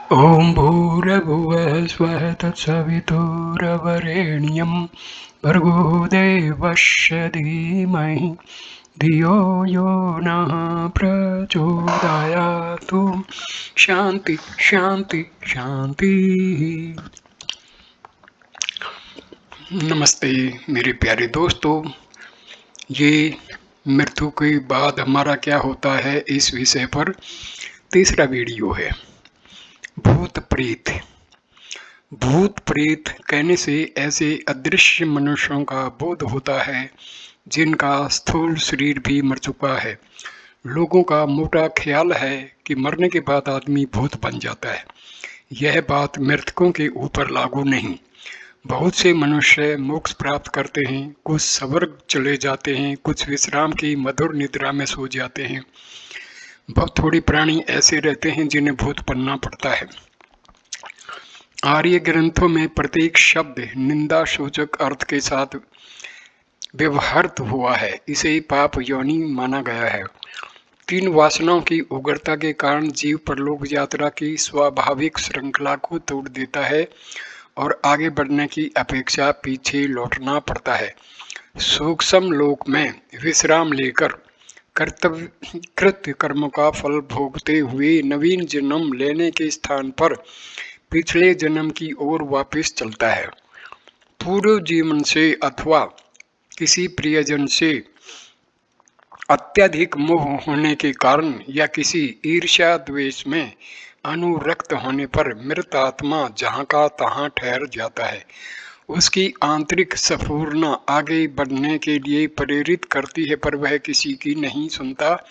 ॐ भूर्भुवः स्वः तत्सवितुर्वरेण्यं भर्गो देवस्य धीमहि धियो यो नः प्रचोदयातु। शांति शांति शांति। नमस्ते मेरे प्यारे दोस्तों, ये मृत्यु के बाद हमारा क्या होता है इस विषय पर तीसरा वीडियो है। भूत प्रेत। भूत प्रेत कहने से ऐसे अदृश्य मनुष्यों का बोध होता है जिनका स्थूल शरीर भी मर चुका है। लोगों का मोटा ख्याल है कि मरने के बाद आदमी भूत बन जाता है। यह बात मृतकों के ऊपर लागू नहीं। बहुत से मनुष्य मोक्ष प्राप्त करते हैं, कुछ स्वर्ग चले जाते हैं, कुछ विश्राम की मधुर निद्रा में सो जाते हैं। बहुत थोड़ी प्राणी ऐसे रहते हैं जिन्हें भूत बनना पड़ता है। आर्य ग्रंथों में प्रत्येक शब्द निंदा सूचक अर्थ के साथ व्यवहृत हुआ है। इसे पाप योनि माना गया है। 3 वासनाओं की उग्रता के कारण जीव परलोक यात्रा की स्वाभाविक श्रृंखला को तोड़ देता है और आगे बढ़ने की अपेक्षा पीछे लौटना पड़ता है। सूक्ष्म लोक में विश्राम लेकर कृत्य कर्मों का फल भोगते हुए नवीन जन्म लेने के स्थान पर पिछले जन्म की ओर वापस चलता है। पूर्व जीवन से अथवा किसी प्रियजन से अत्यधिक मोह होने के कारण या किसी ईर्ष्या द्वेष में अनुरक्त होने पर मृत आत्मा जहाँ का तहाँ ठहर जाता है। उसकी आंतरिक स्फूर्णा आगे बढ़ने के लिए प्रेरित करती है, पर वह किसी की नहीं सुनता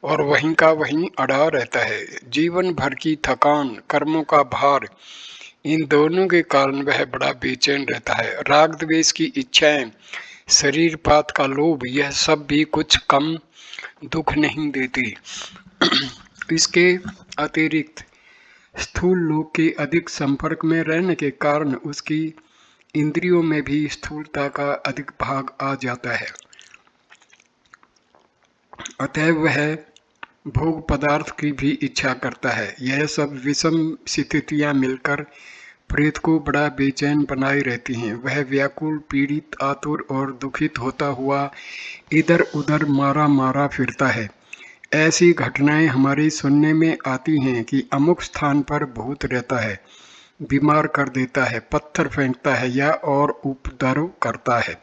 और वहीं का वहीं अड़ा रहता है। जीवन भर की थकान, कर्मों का भार, इन दोनों के कारण वह बड़ा बेचैन रहता है। राग द्वेष की इच्छाएं, शरीर पात का लोभ, यह सब भी कुछ कम दुख नहीं देती। इसके अतिरिक्त स्थूल लोक के अधिक संपर्क में रहने के कारण उसकी इंद्रियों में भी स्थूलता का अधिक भाग आ जाता है। अतः वह भोग पदार्थ की भी इच्छा करता है। यह सब विषम स्थितियां मिलकर प्रेत को बड़ा बेचैन बनाए रहती हैं। वह व्याकुल, पीड़ित, आतुर और दुखित होता हुआ इधर उधर मारा मारा फिरता है। ऐसी घटनाएं हमारे सुनने में आती हैं कि अमुक स्थान पर भूत रहता है, बीमार कर देता है, पत्थर फेंकता है या और उपद्रव करता है।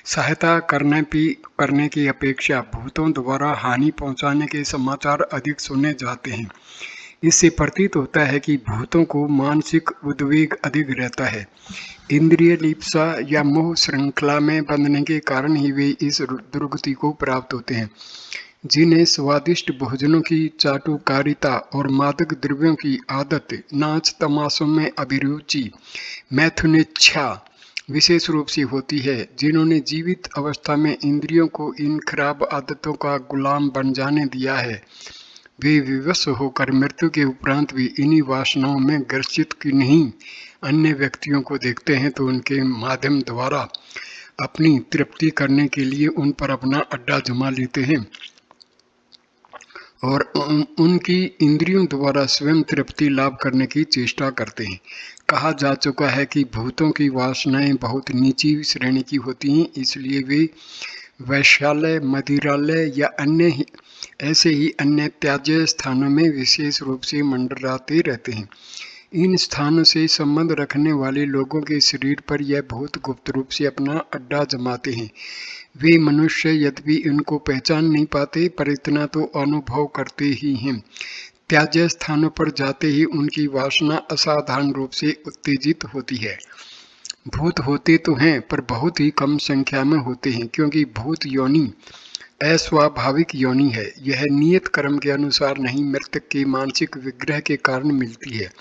सहायता करने की अपेक्षा भूतों द्वारा हानि पहुंचाने के समाचार अधिक सुने जाते हैं। इससे प्रतीत होता है कि भूतों को मानसिक उद्वेग अधिक रहता है। इंद्रिय लिप्सा या मोह श्रृंखला में बंधने के कारण ही वे इस दुर्गति को प्राप्त होते हैं। जिन्हें स्वादिष्ट भोजनों की चाटुकारिता और मादक द्रव्यों की आदत, नाच तमाशों में अभिरुचि, मैथुनेच्छा विशेष रूप से होती है, जिन्होंने जीवित अवस्था में इंद्रियों को इन खराब आदतों का गुलाम बन जाने दिया है, वे विवश होकर मृत्यु के उपरांत भी इन्हीं वासनाओं में ग्रसित की नहीं अन्य व्यक्तियों को देखते हैं तो उनके माध्यम द्वारा अपनी तृप्ति करने के लिए उन पर अपना अड्डा जमा लेते हैं और उनकी इंद्रियों द्वारा स्वयं तृप्ति लाभ करने की चेष्टा करते हैं। कहा जा चुका है कि भूतों की वासनाएं बहुत नीची श्रेणी की होती हैं, इसलिए वे वैश्यालय, मदिरालय या ऐसे ही अन्य त्याज्य स्थानों में विशेष रूप से मंडराते रहते हैं। इन स्थानों से संबंध रखने वाले लोगों के शरीर पर यह भूत गुप्त रूप से अपना अड्डा जमाते हैं। वे मनुष्य यद्यपि इनको पहचान नहीं पाते, पर इतना तो अनुभव करते ही हैं। त्याज्य स्थानों पर जाते ही उनकी वासना असाधारण रूप से उत्तेजित होती है। भूत होते तो हैं, पर बहुत ही कम संख्या में होते हैं, क्योंकि भूत योनि अस्वाभाविक योनि है। यह नियत कर्म के अनुसार नहीं, मृतक के मानसिक विग्रह के कारण मिलती है।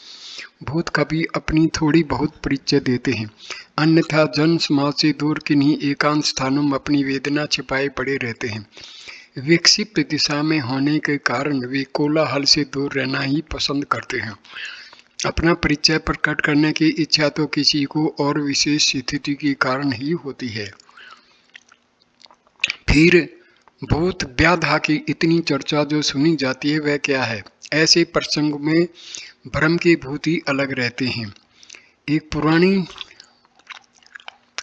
भूत कभी अपनी थोड़ी बहुत परिचय देते हैं, अन्यथा जन समाज से दूर किन्हीं एकांत स्थानों में अपनी वेदना छिपाए पड़े रहते हैं। विक्षिप्त दिशा में होने के कारण वे कोलाहल से दूर रहना ही पसंद करते हैं। अपना परिचय प्रकट करने की इच्छा तो किसी को और विशेष स्थिति के कारण ही होती है। फिर भूत व्याधा की इतनी चर्चा जो सुनी जाती है वह क्या है? ऐसे प्रसंग में भ्रम के भूत ही अलग रहते हैं। एक पुरानी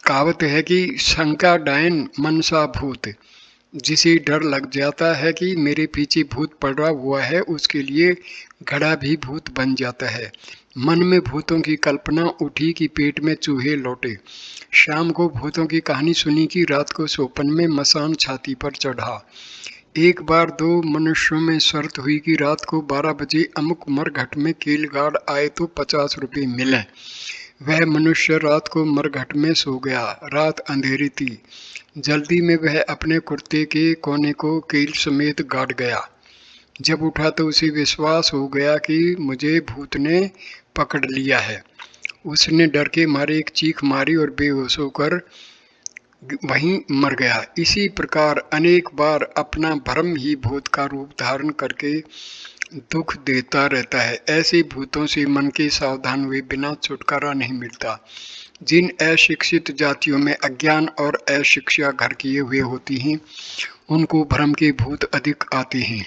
कहावत है कि शंका डायन मनसा भूत। जिसे डर लग जाता है कि मेरे पीछे भूत पड़ा हुआ है, उसके लिए घड़ा भी भूत बन जाता है। मन में भूतों की कल्पना उठी कि पेट में चूहे लौटे। शाम को भूतों की कहानी सुनी कि रात को सोपन में मसान छाती पर चढ़ा। एक बार दो मनुष्यों में शर्त हुई कि रात को 12 बजे अमुक मरघट में कीलगाड़ आए तो 50 रुपये मिले। वह मनुष्य रात को मरघट में सो गया। रात अंधेरी थी। जल्दी में वह अपने कुर्ते के कोने को कील समेत गाड़ गया। जब उठा तो उसे विश्वास हो गया कि मुझे भूत ने पकड़ लिया है। उसने डर के मारे एक चीख मारी और बेहोश होकर वहीं मर गया। इसी प्रकार अनेक बार अपना भ्रम ही भूत का रूप धारण करके दुख देता रहता है। ऐसे भूतों से मन के सावधान हुए बिना छुटकारा नहीं मिलता। जिन अशिक्षित जातियों में अज्ञान और अशिक्षा घर किए हुए होती हैं, उनको भ्रम के भूत अधिक आते हैं,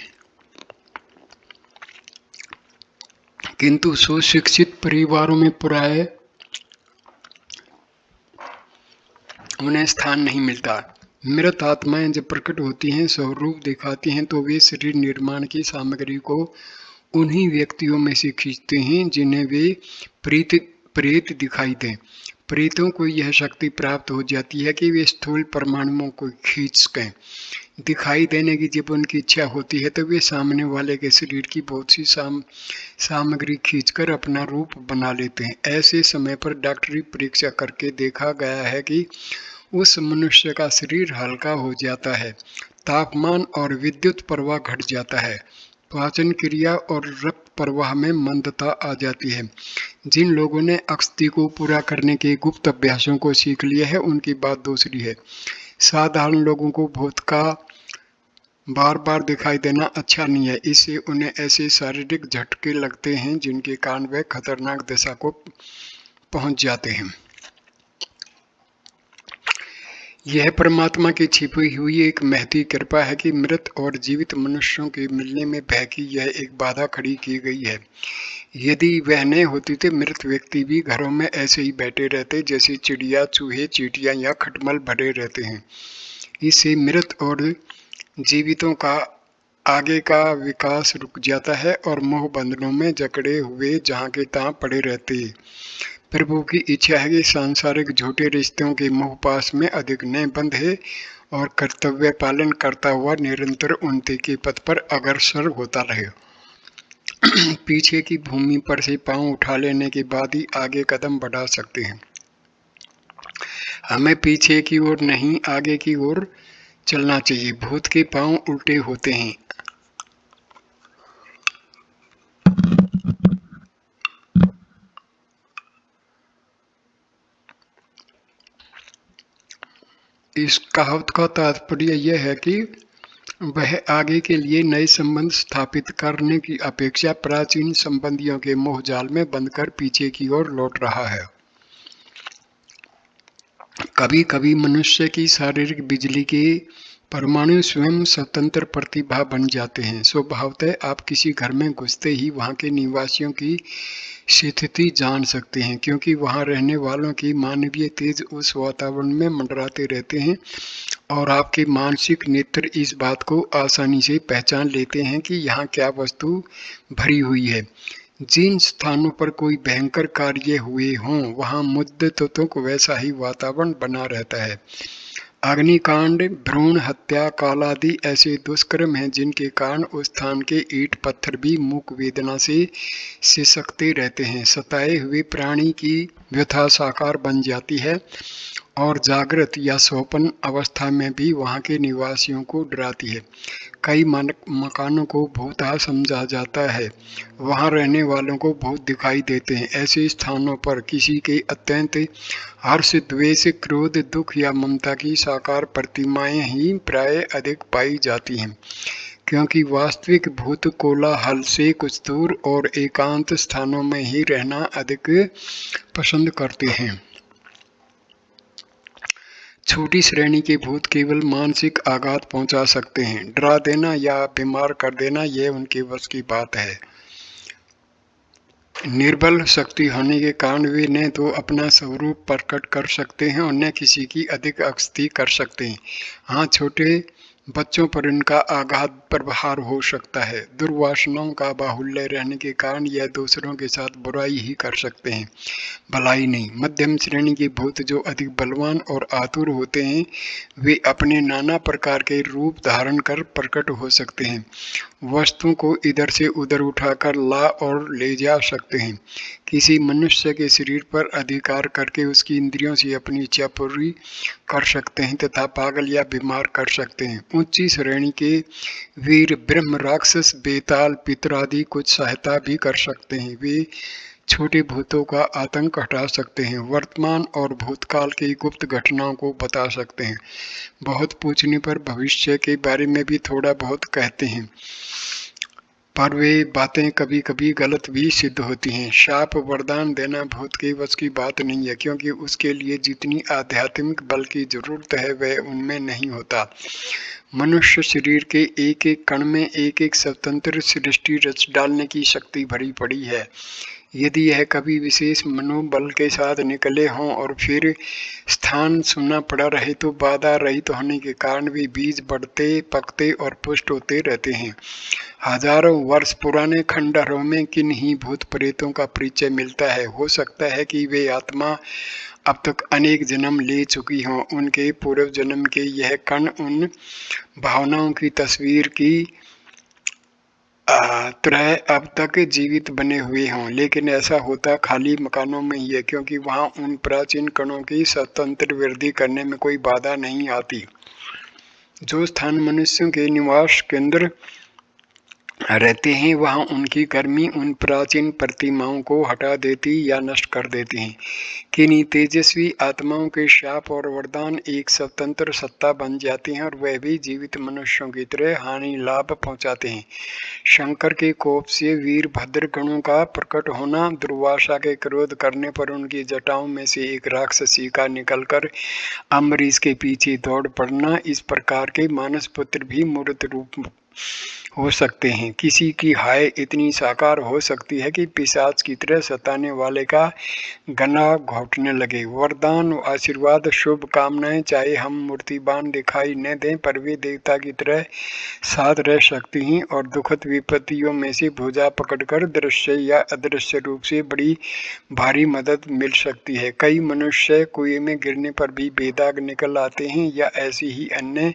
किंतु सुशिक्षित परिवारों में प्राय उन्हें स्थान नहीं मिलता। मृत आत्माएं जब प्रकट होती हैं, स्वरूप दिखाती हैं, तो वे शरीर निर्माण की सामग्री को उन्हीं व्यक्तियों में से खींचते हैं जिन्हें वे प्रेत दिखाई दें। प्रेतों को यह शक्ति प्राप्त हो जाती है कि वे स्थूल परमाणुओं को खींच सकें। दिखाई देने की जब उनकी इच्छा होती है तो वे सामने वाले के शरीर की बहुत सी सामग्री खींचकर अपना रूप बना लेते हैं। ऐसे समय पर डॉक्टरी परीक्षा करके देखा गया है कि उस मनुष्य का शरीर हल्का हो जाता है, तापमान और विद्युत प्रवाह घट जाता है, पाचन क्रिया और रक्त प्रवाह में मंदता आ जाती है। जिन लोगों ने अस्थि को पूरा करने के गुप्त अभ्यासों को सीख लिया है, उनकी बात दूसरी है। साधारण लोगों को भूत का बार बार दिखाई देना अच्छा नहीं है। इससे उन्हें ऐसे शारीरिक झटके लगते हैं जिनके कारण वे खतरनाक दशा को पहुंच जाते हैं। यह परमात्मा की छिपी हुई एक महती कृपा है कि मृत और जीवित मनुष्यों के मिलने में भय की यह एक बाधा खड़ी की गई है। यदि वह न होती तो मृत व्यक्ति भी घरों में ऐसे ही बैठे रहते जैसे चिड़िया, चूहे, चींटियां या खटमल भरे रहते हैं। इससे मृत और जीवितों का आगे का विकास रुक जाता है और मोह बंधनों में जकड़े हुए जहां के तहां पड़े रहते हैं। प्रभु की इच्छा है कि सांसारिक झूठे रिश्तों के मोह पास में अधिक न बंधे और कर्तव्य पालन करता हुआ निरंतर उन्नति के पथ पर अग्रसर होता रहे। पीछे की भूमि पर से पांव उठा लेने के बाद ही आगे कदम बढ़ा सकते हैं। हमें पीछे की ओर नहीं, आगे की ओर चलना चाहिए। भूत के पांव उल्टे होते हैं। इस कहावत का तात्पर्य यह है कि वह आगे के लिए नए संबंध स्थापित करने की अपेक्षा प्राचीन संबंधियों के मोहजाल में बंधकर पीछे की ओर लौट रहा है। कभी कभी मनुष्य की शारीरिक बिजली के परमाणु स्वयं स्वतंत्र प्रतिभा बन जाते हैं। स्वभावतः आप किसी घर में घुसते ही वहां के निवासियों की स्थिति जान सकते हैं, क्योंकि वहां रहने वालों की मानवीय तेज उस वातावरण में मंडराते रहते हैं और आपके मानसिक नेत्र इस बात को आसानी से पहचान लेते हैं कि यहाँ क्या वस्तु भरी हुई है। जिन स्थानों पर कोई भयंकर कार्य हुए हों, वहां मुद्दतों को वैसा ही वातावरण बना रहता है। अग्निकांड, भ्रूण हत्या, कालादि ऐसे दुष्कर्म हैं जिनके कारण उस स्थान के ईंट पत्थर भी मूक वेदना से सिसकते रहते हैं। सताए हुए प्राणी की व्यथा साकार बन जाती है और जागृत या स्वप्न अवस्था में भी वहां के निवासियों को डराती है। कई मकानों को भूतहा समझा जाता है। वहां रहने वालों को भूत दिखाई देते हैं। ऐसे स्थानों पर किसी के अत्यंत हर्ष, द्वेष, क्रोध, दुख या ममता की साकार प्रतिमाएं ही प्राय अधिक पाई जाती हैं, क्योंकि वास्तविक भूत कोलाहल से कुछ दूर और एकांत स्थानों में ही रहना अधिक पसंद करते हैं। छोटी श्रेणी के भूत केवल मानसिक आघात पहुंचा सकते हैं। डरा देना या बीमार कर देना यह उनके बस की बात है। निर्बल शक्ति होने के कारण वे न तो अपना स्वरूप प्रकट कर सकते हैं और न किसी की अधिक अक्ति कर सकते हैं। हाँ, छोटे बच्चों पर इनका अगाध प्रभाव हो सकता है। दुर्वासनाओं का बाहुल्य रहने के कारण यह दूसरों के साथ बुराई ही कर सकते हैं, भलाई नहीं। मध्यम श्रेणी के भूत जो अधिक बलवान और आतुर होते हैं, वे अपने नाना प्रकार के रूप धारण कर प्रकट हो सकते हैं। वस्तुओं को इधर से उधर उठाकर ला और ले जा सकते हैं। किसी मनुष्य के शरीर पर अधिकार करके उसकी इंद्रियों से अपनी इच्छा पूरी कर सकते हैं तथा पागल या बीमार कर सकते हैं। ऊंची श्रेणी के वीर ब्रह्म, राक्षस, बेताल, पितर आदि कुछ सहायता भी कर सकते हैं। वे छोटे भूतों का आतंक हटा सकते हैं, वर्तमान और भूतकाल की गुप्त घटनाओं को बता सकते हैं। बहुत पूछने पर भविष्य के बारे में भी थोड़ा बहुत कहते हैं, पर वे बातें कभी कभी गलत भी सिद्ध होती हैं। शाप वरदान देना भूत के वश की बात नहीं है, क्योंकि उसके लिए जितनी आध्यात्मिक बल की जरूरत है वह उनमें नहीं होता। मनुष्य शरीर के एक एक कण में एक एक स्वतंत्र सृष्टि रच डालने की शक्ति भरी पड़ी है। यदि यह कभी विशेष मनोबल के साथ निकले हों और फिर स्थान सुनना पड़ा रहे तो बाधा रहित होने के कारण वे बीज बढ़ते, पकते और पुष्ट होते रहते हैं। हजारों वर्ष पुराने खंडहरों में किन ही भूत प्रेतों का परिचय मिलता है। हो सकता है कि वे आत्मा अब तक अनेक जन्म ले चुकी हों। उनके पूर्व जन्म के यह कण उन भावनाओं की तस्वीर की तरह अब तक जीवित बने हुए हों, लेकिन ऐसा होता खाली मकानों में ही है, क्योंकि वहां उन प्राचीन कणों की स्वतंत्र वृद्धि करने में कोई बाधा नहीं आती। जो स्थान मनुष्यों के निवास केंद्र रहते हैं, वहां उनकी गर्मी उन प्राचीन प्रतिमाओं को हटा देती या नष्ट कर देती है। किन्हीं तेजस्वी आत्माओं के शाप और वरदान एक स्वतंत्र सत्ता बन जाते हैं और वह भी जीवित मनुष्यों की तरह हानि लाभ पहुंचाते हैं। शंकर के कोप से वीरभद्र गणों का प्रकट होना, दुर्वासा के क्रोध करने पर उनकी जटाओं में से एक राक्षसी का निकलकर अम्बरीश के पीछे दौड़ पड़ना, इस प्रकार के मानस पुत्र भी मूर्त रूप हो सकते हैं। किसी की हाय इतनी साकार हो सकती है कि पिशाच की तरह सताने वाले का गला घोटने लगे। वरदान, आशीर्वाद, शुभ कामनाएं चाहे हम मूर्तिबान दिखाई न दें, पर वे देवता की तरह साथ रह सकती हैं और दुखद विपत्तियों में से भुजा पकड़कर दृश्य या अदृश्य रूप से बड़ी भारी मदद मिल सकती है। कई मनुष्य कुएं में गिरने पर भी बेदाग निकल आते हैं या ऐसी ही अन्य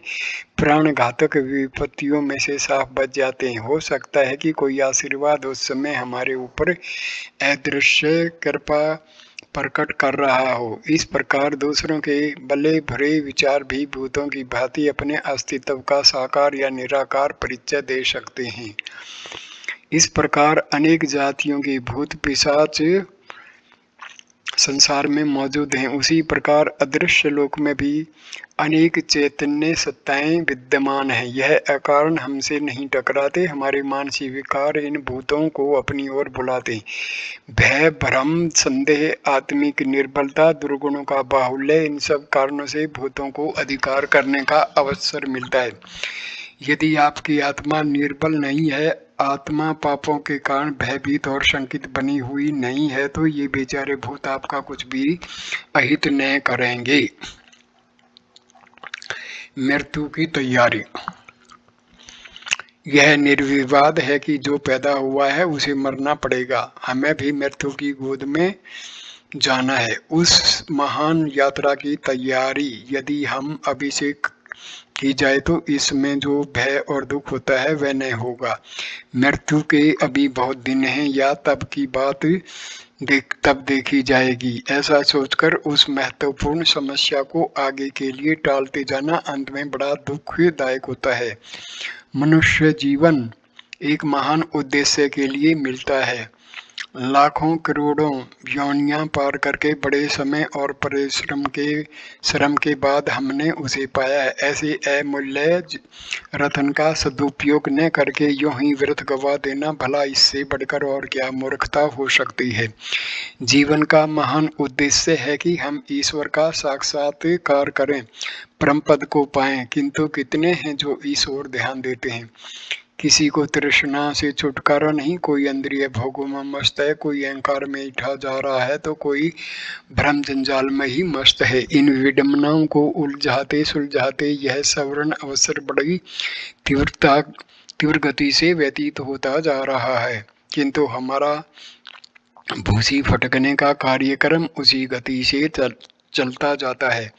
प्राणघातक विपत्तियों में से साफ बच जाते हैं। हो सकता है कि कोई आशीर्वाद उस समय हमारे ऊपर अदृश्य कृपा प्रकट कर रहा हो। इस प्रकार दूसरों के भले बुरे विचार भी भूतों की भांति अपने अस्तित्व का साकार या निराकार परिचय दे सकते हैं। इस प्रकार अनेक जातियों के भूत पिशाच संसार में मौजूद हैं। उसी प्रकार अदृश्य लोक में भी अनेक चैतन्य सत्ताएं विद्यमान हैं। यह अकारण हमसे नहीं टकराते। हमारे मानसिक विकार इन भूतों को अपनी ओर बुलाते। भय, भ्रम, संदेह, आत्मिक निर्बलता, दुर्गुणों का बाहुल्य, इन सब कारणों से भूतों को अधिकार करने का अवसर मिलता है। यदि आपकी आत्मा निर्बल नहीं है, आत्मा पापों के कारण भयभीत और शंकित बनी हुई नहीं है, तो ये बेचारे भूत आपका कुछ भी अहित न करेंगे। मृत्यु की तैयारी। यह निर्विवाद है कि जो पैदा हुआ है उसे मरना पड़ेगा। हमें भी मृत्यु की गोद में जाना है। उस महान यात्रा की तैयारी यदि हम अभी से की जाए तो इसमें जो भय और दुख होता है वह नहीं होगा। मृत्यु के अभी बहुत दिन हैं या तब की बात तब देखी जाएगी। ऐसा सोचकर उस महत्वपूर्ण समस्या को आगे के लिए टालते जाना अंत में बड़ा दुखदायक होता है। मनुष्य जीवन एक महान उद्देश्य के लिए मिलता है। लाखों करोड़ों योनियां पार करके बड़े समय और श्रम के बाद हमने उसे पाया है। ऐसे अमूल्य रत्न का सदुपयोग न करके यूं ही व्यर्थ गवा देना, भला इससे बढ़कर और क्या मूर्खता हो सकती है। जीवन का महान उद्देश्य है कि हम ईश्वर का साक्षात्कार करें, परम पद को पाएं, किंतु कितने हैं जो इस ओर ध्यान देते हैं। किसी को तृष्णा से छुटकारा नहीं, कोई इंद्रिय भोगों में मस्त है, कोई अहंकार में उठा जा रहा है, तो कोई भ्रम जंजाल में ही मस्त है। इन विडंबनाओं को उलझाते सुलझाते यह सवर्ण अवसर बड़ी तीव्र गति से व्यतीत होता जा रहा है, किंतु हमारा भूसी फटकने का कार्यक्रम उसी गति से चलता जाता है।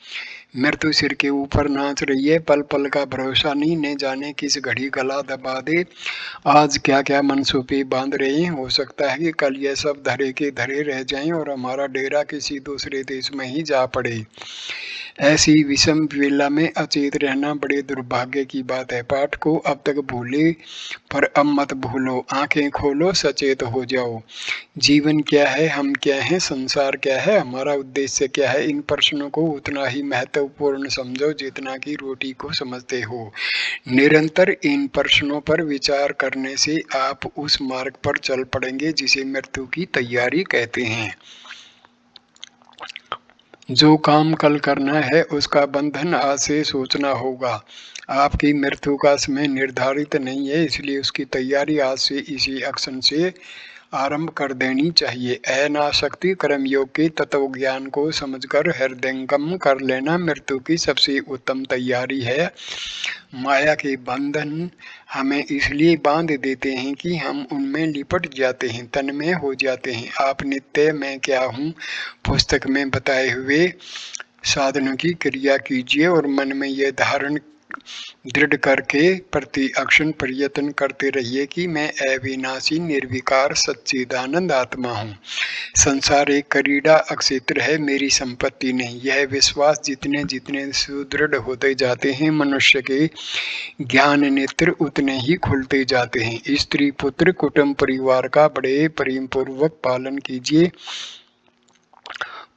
मृत्यु सिर के ऊपर नाच रही है, पल पल का भरोसा नहीं, न जाने किस घड़ी गला दबा दे। आज क्या क्या मनसूबे बांध रहे हैं, हो सकता है कि कल यह सब धरे के धरे रह जाएं और हमारा डेरा किसी दूसरे देश में ही जा पड़े। ऐसी विषम वेला में अचेत रहना बड़े दुर्भाग्य की बात है। पाठ को अब तक भूले पर अब मत भूलो, आंखें खोलो, सचेत हो जाओ। जीवन क्या है, हम क्या हैं, संसार क्या है, हमारा उद्देश्य क्या है, इन प्रश्नों को उतना ही महत्वपूर्ण समझो जितना कि रोटी को समझते हो। निरंतर इन प्रश्नों पर विचार करने से आप उस मार्ग पर चल पड़ेंगे जिसे मृत्यु की तैयारी कहते हैं। जो काम कल करना है उसका बंधन आज से सोचना होगा। आपकी मृत्यु का समय निर्धारित नहीं है, इसलिए उसकी तैयारी आज से इसी अक्षण से आरंभ कर देनी चाहिए। अनासक्ति कर्मयोग के तत्व ज्ञान को समझकर हृदयंगम कर लेना मृत्यु की सबसे उत्तम तैयारी है। माया के बंधन हमें इसलिए बांध देते हैं कि हम उनमें लिपट जाते हैं, तन्मय हो जाते हैं। आप नित्य मैं क्या हूँ पुस्तक में बताए हुए साधनों की क्रिया कीजिए और मन में यह धारण दृढ़ करके प्रति अक्षण प्रयत्न करते रहिए कि मैं अविनाशी निर्विकार सच्चिदानंद आत्मा हूँ। संसार एक करीड़ा अक्षेत्र है, मेरी संपत्ति नहीं। यह विश्वास जितने जितने सुदृढ़ होते जाते हैं, मनुष्य के ज्ञान नेत्र उतने ही खुलते जाते हैं। स्त्री पुत्र कुटुंब परिवार का बड़े प्रेम पूर्वक पालन कीजिए,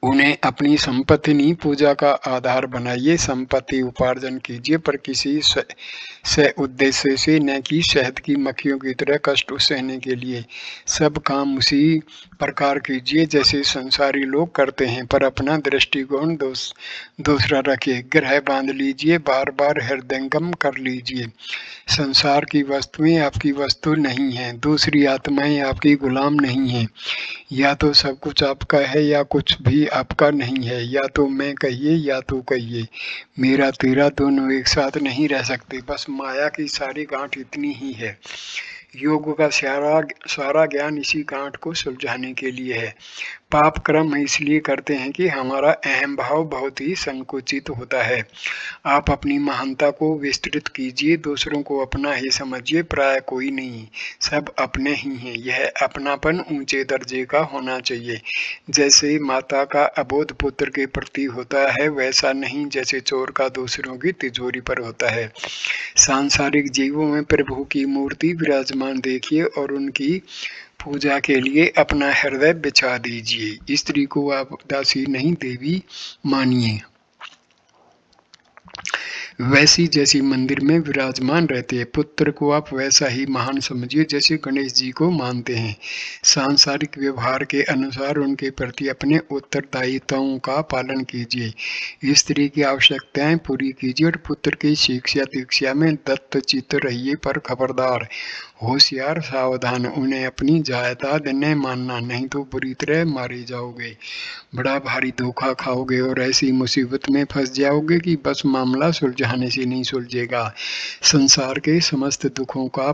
उन्हें अपनी संपत्ति नहीं पूजा का आधार बनाइए। संपत्ति उपार्जन कीजिए पर किसी से उद्देश्य से, न कि शहद की मक्खियों की तरह कष्ट सहने के लिए। सब काम उसी प्रकार कीजिए जैसे संसारी लोग करते हैं, पर अपना दृष्टिकोण दूसरा रखिए। ग्रह बांध लीजिए, बार बार हृदयंगम कर लीजिए। संसार की वस्तुएं आपकी वस्तु नहीं हैं, दूसरी आत्माएं आपकी गुलाम नहीं हैं। या तो सब कुछ आपका है या कुछ भी आपका नहीं है। या तो मैं कहिए या तो कहिए, मेरा तेरा दोनों एक साथ नहीं रह सकते। बस माया की सारी गांठ इतनी ही है। योग का सारा ज्ञान इसी गांठ को सुलझाने के लिए है। पाप कर्म इसलिए करते हैं कि हमारा अहम भाव बहुत ही संकुचित होता है। आप अपनी महानता को विस्तृत कीजिए, दूसरों को अपना ही समझिए, प्राय कोई नहीं, सब अपने ही हैं। यह अपनापन ऊंचे दर्जे का होना चाहिए। जैसे माता का अबोध पुत्र के प्रति होता है, वैसा नहीं जैसे चोर का दूसरों की तिजोरी पर होता है। सांसारिक जीवों में प्रभु की मूर्ति विराजमान देखिए और उनकी पूजा के लिए अपना हृदय बिछा दीजिए। स्त्री को आप दासी नहीं देवी मानिए, वैसी जैसी मंदिर में विराजमान रहते हैं। पुत्र को आप वैसा ही महान समझिए जैसे गणेश जी को मानते हैं। सांसारिक व्यवहार के अनुसार उनके प्रति अपने उत्तरदायित्वों का पालन कीजिए। स्त्री की आवश्यकताएं पूरी कीजिए और पुत्र की शिक्षा दीक्षा में दत्तचित्त रहिए, पर खबरदार, होशियार, सावधान, उन्हें अपनी जायदाद न मानना, नहीं तो बुरी तरह मारे जाओगे, बड़ा भारी धोखा खाओगे और ऐसी मुसीबत में फंस जाओगे कि बस मामला सुलझाने से नहीं सुलझेगा। संसार के समस्त दुखों का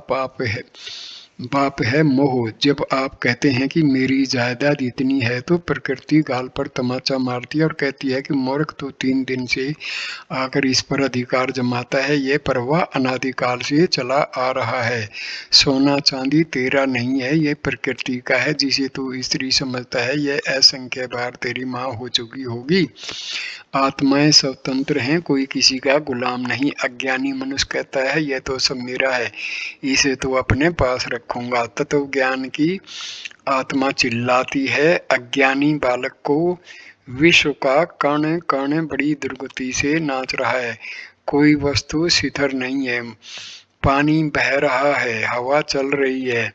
बाप है मोह। जब आप कहते हैं कि मेरी जायदाद इतनी है, तो प्रकृति गाल पर तमाचा मारती है और कहती है कि मूर्ख, तो 3 दिन से आकर इस पर अधिकार जमाता है। यह प्रवाह अनादिकाल से चला आ रहा है। सोना चांदी तेरा नहीं है, यह प्रकृति का है। जिसे तू स्त्री समझता है, यह असंख्य बार तेरी माँ हो चुकी होगी। आत्माएं स्वतंत्र हैं, कोई किसी का गुलाम नहीं। अज्ञानी मनुष्य कहता है, यह तो सब मेरा है, इसे तो अपने पास रखूंगा। तत्व ज्ञान की आत्मा चिल्लाती है, अज्ञानी बालक को विश्व का कण कण बड़ी दुर्गति से नाच रहा है। कोई वस्तु स्थिर नहीं है, पानी बह रहा है, हवा चल रही है,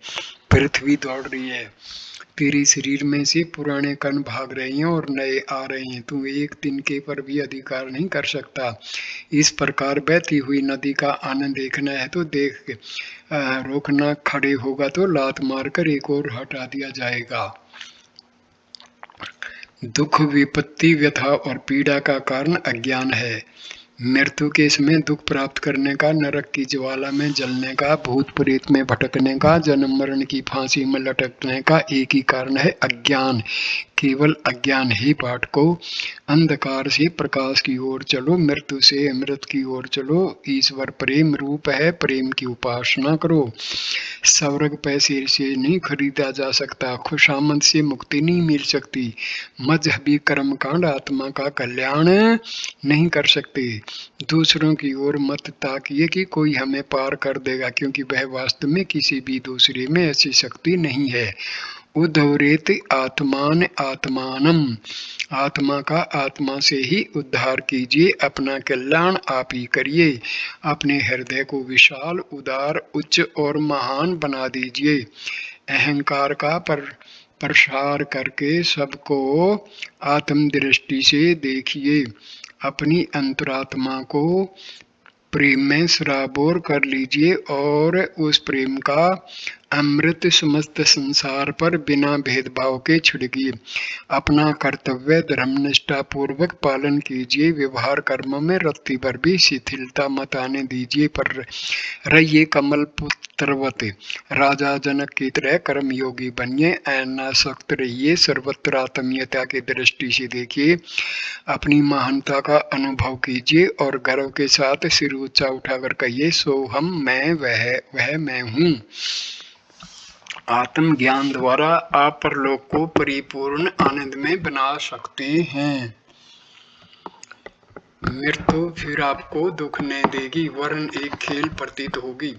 पृथ्वी दौड़ रही है, तेरे शरीर में से पुराने कण भाग रहे हैं और नए आ रहे हैं। तू एक तिनके पर भी अधिकार नहीं कर सकता। इस प्रकार बहती हुई नदी का आनंद देखना है तो देख, रोकना खड़े होगा तो लात मारकर एक और हटा दिया जाएगा। दुख, विपत्ति, व्यथा और पीड़ा का कारण अज्ञान है। मृत्यु के समय दुख प्राप्त करने का, नरक की ज्वाला में जलने का, भूत प्रेत में भटकने का, जन्म मरण की फांसी में लटकने का एक ही कारण है, अज्ञान। केवल अज्ञान ही बाटको। अंधकार से प्रकाश की ओर चलो, मृत्यु से अमृत की ओर चलो। ईश्वर प्रेम रूप है, प्रेम की उपासना करो। स्वर्ग पैसे से नहीं खरीदा जा सकता, खुशामद से मुक्ति नहीं मिल सकती। मजहबी कर्मकांड आत्मा का कल्याण नहीं कर सकते। दूसरों की ओर मत ताकिए कि कोई हमें पार कर देगा, क्योंकि वह वास्तव में किसी भी दूसरे में ऐसी शक्ति नहीं है। उद्धवरेत आत्मान आत्मानम, आत्मा का आत्मा से ही उद्धार कीजिए, अपना कल्याण आप ही करिए। अपने हृदय को विशाल, उदार, उच्च और महान बना दीजिए। अहंकार का प्रसार करके सबको आत्मदृष्टि से देखिए। अपनी अंतरात्मा को प्रेम में सराबोर कर लीजिए और उस प्रेम का अमृत समस्त संसार पर बिना भेदभाव के छिड़किए। अपना कर्तव्य धर्मनिष्ठा पूर्वक पालन कीजिए। व्यवहार कर्म में रत्ती भर भी शिथिलता मत आने दीजिए, पर रहिए कमल पुत्रवत। राजा जनक की तरह कर्म योगी बनिए। अनासक्त रहिए, सर्वत्र आत्मीयता की दृष्टि से देखिए। अपनी महानता का अनुभव कीजिए और गर्व के साथ सिर ऊंचा उठाकर कहिए, सो हम, मैं, वह मैं हूँ। आत्मज्ञान द्वारा आप परलोक को परिपूर्ण आनंद में बना सकते हैं। मृत्यु फिर आपको दुख नहीं देगी, वरन एक खेल प्रतीत होगी।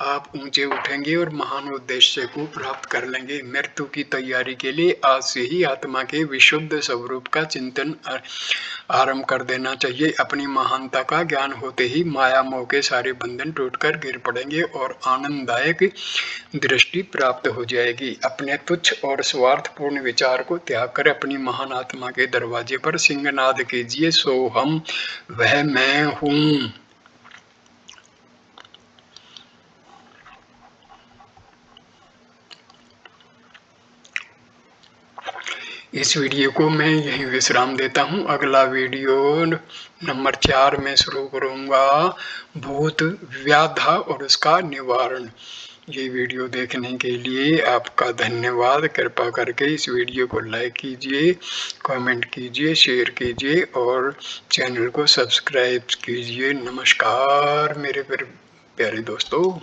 आप ऊंचे उठेंगे और महान उद्देश्य को प्राप्त कर लेंगे। मृत्यु की तैयारी के लिए आज से ही आत्मा के विशुद्ध स्वरूप का चिंतन आरंभ कर देना चाहिए। अपनी महानता का ज्ञान होते ही माया मोह के सारे बंधन टूटकर गिर पड़ेंगे और आनंददायक दृष्टि प्राप्त हो जाएगी। अपने तुच्छ और स्वार्थपूर्ण विचार को त्याग कर अपनी महान आत्मा के दरवाजे पर सिंहनाद कीजिए, सो हम, वह मैं हूँ। इस वीडियो को मैं यहीं विश्राम देता हूँ। अगला वीडियो नंबर 4 में शुरू करूँगा, भूत व्याधा और उसका निवारण। ये वीडियो देखने के लिए आपका धन्यवाद। कृपा करके इस वीडियो को लाइक कीजिए, कमेंट कीजिए, शेयर कीजिए और चैनल को सब्सक्राइब कीजिए। नमस्कार मेरे प्यारे दोस्तों।